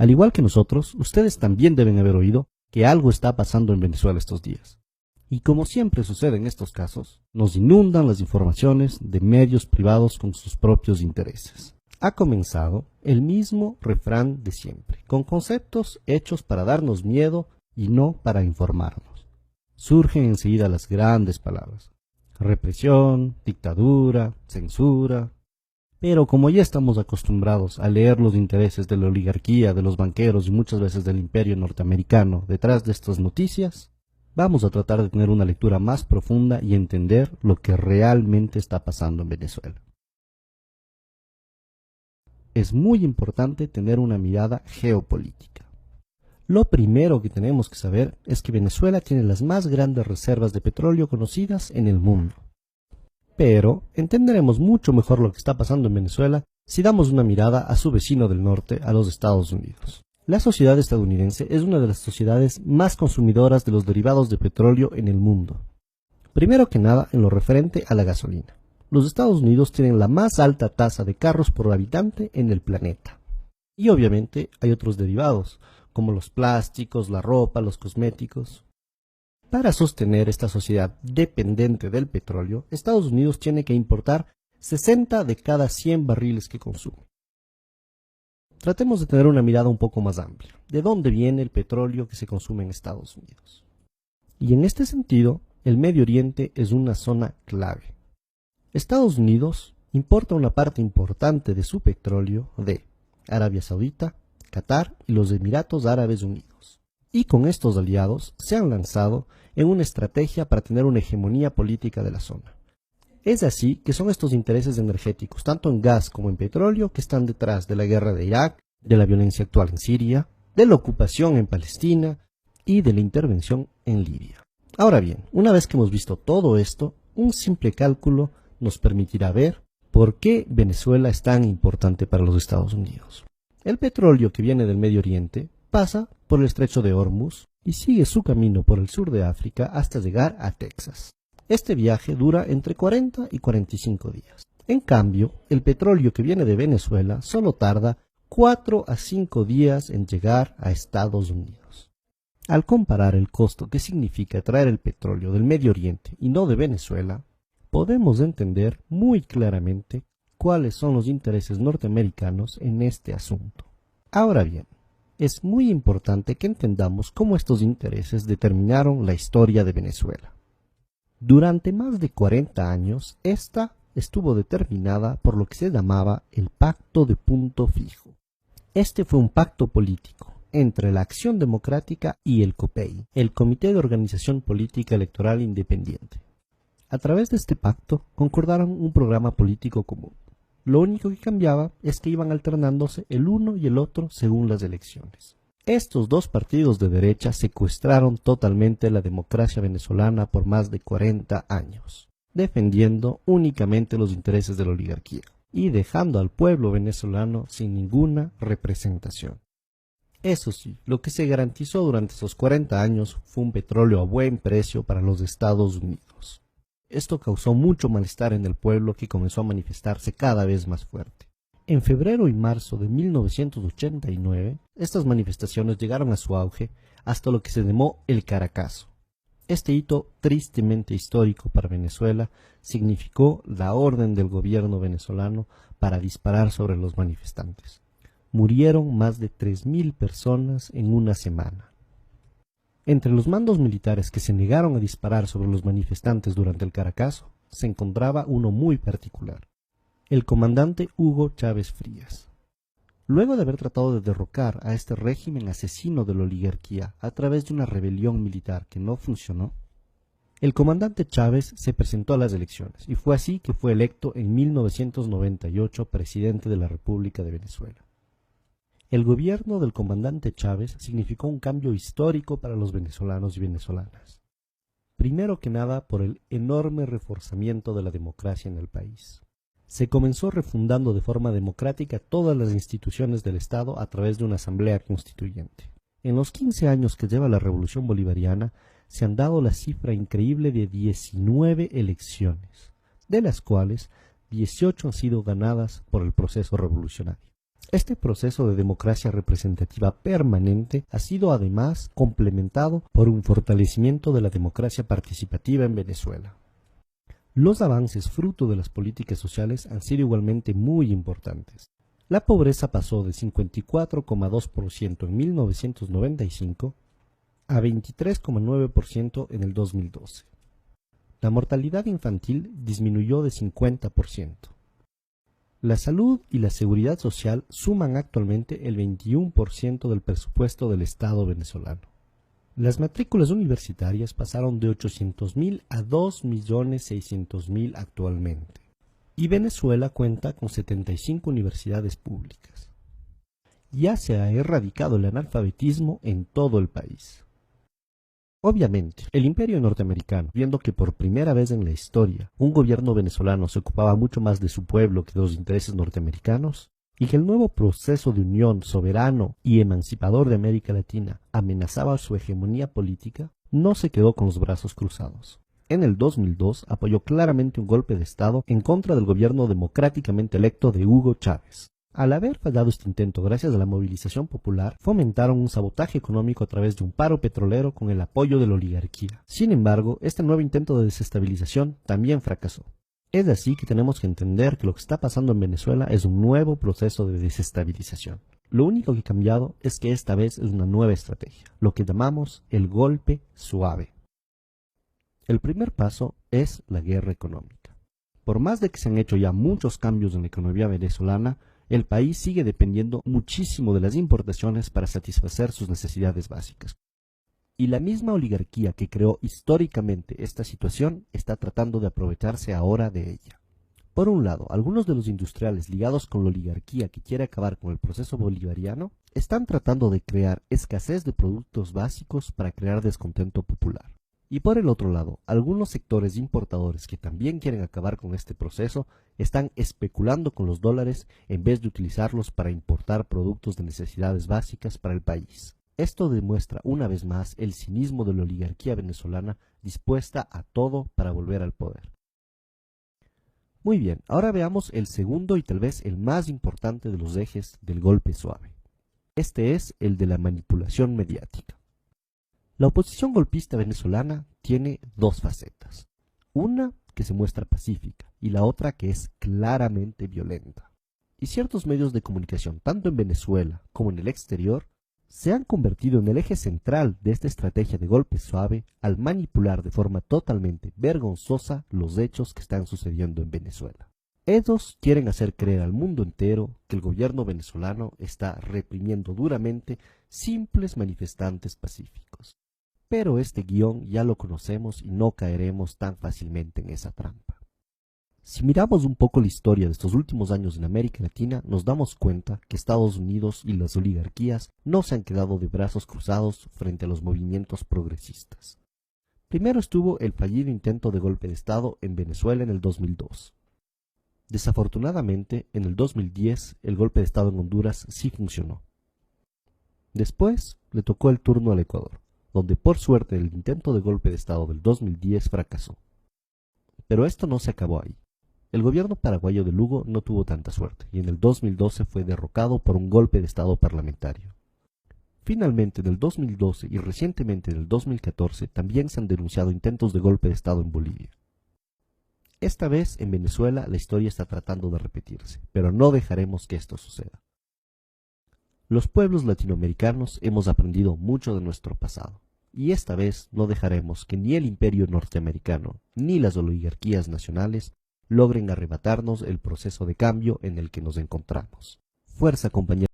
Al igual que nosotros, ustedes también deben haber oído que algo está pasando en Venezuela estos días. Y como siempre sucede en estos casos, nos inundan las informaciones de medios privados con sus propios intereses. Ha comenzado el mismo refrán de siempre, con conceptos hechos para darnos miedo y no para informarnos. Surgen enseguida las grandes palabras: represión, dictadura, censura. Pero como ya estamos acostumbrados a leer los intereses de la oligarquía, de los banqueros y muchas veces del imperio norteamericano detrás de estas noticias, vamos a tratar de tener una lectura más profunda y entender lo que realmente está pasando en Venezuela. Es muy importante tener una mirada geopolítica. Lo primero que tenemos que saber es que Venezuela tiene las más grandes reservas de petróleo conocidas en el mundo. Pero entenderemos mucho mejor lo que está pasando en Venezuela si damos una mirada a su vecino del norte, a los Estados Unidos. La sociedad estadounidense es una de las sociedades más consumidoras de los derivados de petróleo en el mundo. Primero que nada, en lo referente a la gasolina. Los Estados Unidos tienen la más alta tasa de carros por habitante en el planeta. Y obviamente hay otros derivados, como los plásticos, la ropa, los cosméticos. Para sostener esta sociedad dependiente del petróleo, Estados Unidos tiene que importar 60 de cada 100 barriles que consume. Tratemos de tener una mirada un poco más amplia. ¿De dónde viene el petróleo que se consume en Estados Unidos? Y en este sentido, el Medio Oriente es una zona clave. Estados Unidos importa una parte importante de su petróleo de Arabia Saudita, Qatar y los Emiratos Árabes Unidos. Y con estos aliados se han lanzado en una estrategia para tener una hegemonía política de la zona. Es así que son estos intereses energéticos, tanto en gas como en petróleo, que están detrás de la guerra de Irak, de la violencia actual en Siria, de la ocupación en Palestina y de la intervención en Libia. Ahora bien, una vez que hemos visto todo esto, un simple cálculo nos permitirá ver por qué Venezuela es tan importante para los Estados Unidos. El petróleo que viene del Medio Oriente pasa por el estrecho de Hormuz y sigue su camino por el sur de África hasta llegar a Texas. Este viaje dura entre 40 y 45 días. En cambio, el petróleo que viene de Venezuela solo tarda 4 a 5 días en llegar a Estados Unidos. Al comparar el costo que significa traer el petróleo del Medio Oriente y no de Venezuela, podemos entender muy claramente cuáles son los intereses norteamericanos en este asunto. Ahora bien, es muy importante que entendamos cómo estos intereses determinaron la historia de Venezuela. Durante más de 40 años, esta estuvo determinada por lo que se llamaba el Pacto de Punto Fijo. Este fue un pacto político entre la Acción Democrática y el COPEI, el Comité de Organización Política Electoral Independiente. A través de este pacto concordaron un programa político común. Lo único que cambiaba es que iban alternándose el uno y el otro según las elecciones. Estos dos partidos de derecha secuestraron totalmente la democracia venezolana por más de 40 años, defendiendo únicamente los intereses de la oligarquía y dejando al pueblo venezolano sin ninguna representación. Eso sí, lo que se garantizó durante esos 40 años fue un petróleo a buen precio para los Estados Unidos. Esto causó mucho malestar en el pueblo, que comenzó a manifestarse cada vez más fuerte. En febrero y marzo de 1989, estas manifestaciones llegaron a su auge hasta lo que se llamó el Caracazo. Este hito tristemente histórico para Venezuela significó la orden del gobierno venezolano para disparar sobre los manifestantes. Murieron más de 3.000 personas en una semana. Entre los mandos militares que se negaron a disparar sobre los manifestantes durante el Caracazo, se encontraba uno muy particular: el comandante Hugo Chávez Frías. Luego de haber tratado de derrocar a este régimen asesino de la oligarquía a través de una rebelión militar que no funcionó, el comandante Chávez se presentó a las elecciones y fue así que fue electo en 1998 presidente de la República de Venezuela. El gobierno del comandante Chávez significó un cambio histórico para los venezolanos y venezolanas. Primero que nada, por el enorme reforzamiento de la democracia en el país. Se comenzó refundando de forma democrática todas las instituciones del Estado a través de una asamblea constituyente. En los 15 años que lleva la Revolución Bolivariana, se han dado la cifra increíble de 19 elecciones, de las cuales 18 han sido ganadas por el proceso revolucionario. Este proceso de democracia representativa permanente ha sido además complementado por un fortalecimiento de la democracia participativa en Venezuela. Los avances fruto de las políticas sociales han sido igualmente muy importantes. La pobreza pasó de 54,2% en 1995 a 23,9% en el 2012. La mortalidad infantil disminuyó de 50%. La salud y la seguridad social suman actualmente el 21% del presupuesto del Estado venezolano. Las matrículas universitarias pasaron de 800.000 a 2.600.000 actualmente. Y Venezuela cuenta con 75 universidades públicas. Ya se ha erradicado el analfabetismo en todo el país. Obviamente, el imperio norteamericano, viendo que por primera vez en la historia un gobierno venezolano se ocupaba mucho más de su pueblo que de los intereses norteamericanos, y que el nuevo proceso de unión soberano y emancipador de América Latina amenazaba su hegemonía política, no se quedó con los brazos cruzados. En el 2002 apoyó claramente un golpe de Estado en contra del gobierno democráticamente electo de Hugo Chávez. Al haber fallado este intento gracias a la movilización popular, fomentaron un sabotaje económico a través de un paro petrolero con el apoyo de la oligarquía. Sin embargo, este nuevo intento de desestabilización también fracasó. Es así que tenemos que entender que lo que está pasando en Venezuela es un nuevo proceso de desestabilización. Lo único que ha cambiado es que esta vez es una nueva estrategia, lo que llamamos el golpe suave. El primer paso es la guerra económica. Por más de que se han hecho ya muchos cambios en la economía venezolana, el país sigue dependiendo muchísimo de las importaciones para satisfacer sus necesidades básicas. Y la misma oligarquía que creó históricamente esta situación está tratando de aprovecharse ahora de ella. Por un lado, algunos de los industriales ligados con la oligarquía que quiere acabar con el proceso bolivariano están tratando de crear escasez de productos básicos para crear descontento popular. Y por el otro lado, algunos sectores importadores que también quieren acabar con este proceso están especulando con los dólares en vez de utilizarlos para importar productos de necesidades básicas para el país. Esto demuestra una vez más el cinismo de la oligarquía venezolana dispuesta a todo para volver al poder. Muy bien, ahora veamos el segundo y tal vez el más importante de los ejes del golpe suave. Este es el de la manipulación mediática. La oposición golpista venezolana tiene dos facetas. Una que se muestra pacífica y la otra que es claramente violenta. Y ciertos medios de comunicación, tanto en Venezuela como en el exterior, se han convertido en el eje central de esta estrategia de golpe suave al manipular de forma totalmente vergonzosa los hechos que están sucediendo en Venezuela. Ellos quieren hacer creer al mundo entero que el gobierno venezolano está reprimiendo duramente simples manifestantes pacíficos. Pero este guión ya lo conocemos y no caeremos tan fácilmente en esa trampa. Si miramos un poco la historia de estos últimos años en América Latina, nos damos cuenta que Estados Unidos y las oligarquías no se han quedado de brazos cruzados frente a los movimientos progresistas. Primero estuvo el fallido intento de golpe de Estado en Venezuela en el 2002. Desafortunadamente, en el 2010 el golpe de Estado en Honduras sí funcionó. Después le tocó el turno al Ecuador, donde por suerte el intento de golpe de Estado del 2010 fracasó. Pero esto no se acabó ahí. El gobierno paraguayo de Lugo no tuvo tanta suerte y en el 2012 fue derrocado por un golpe de Estado parlamentario. Finalmente, en el 2012 y recientemente en el 2014 también se han denunciado intentos de golpe de Estado en Bolivia. Esta vez en Venezuela la historia está tratando de repetirse, pero no dejaremos que esto suceda. Los pueblos latinoamericanos hemos aprendido mucho de nuestro pasado, y esta vez no dejaremos que ni el imperio norteamericano ni las oligarquías nacionales logren arrebatarnos el proceso de cambio en el que nos encontramos. Fuerza, compañeros.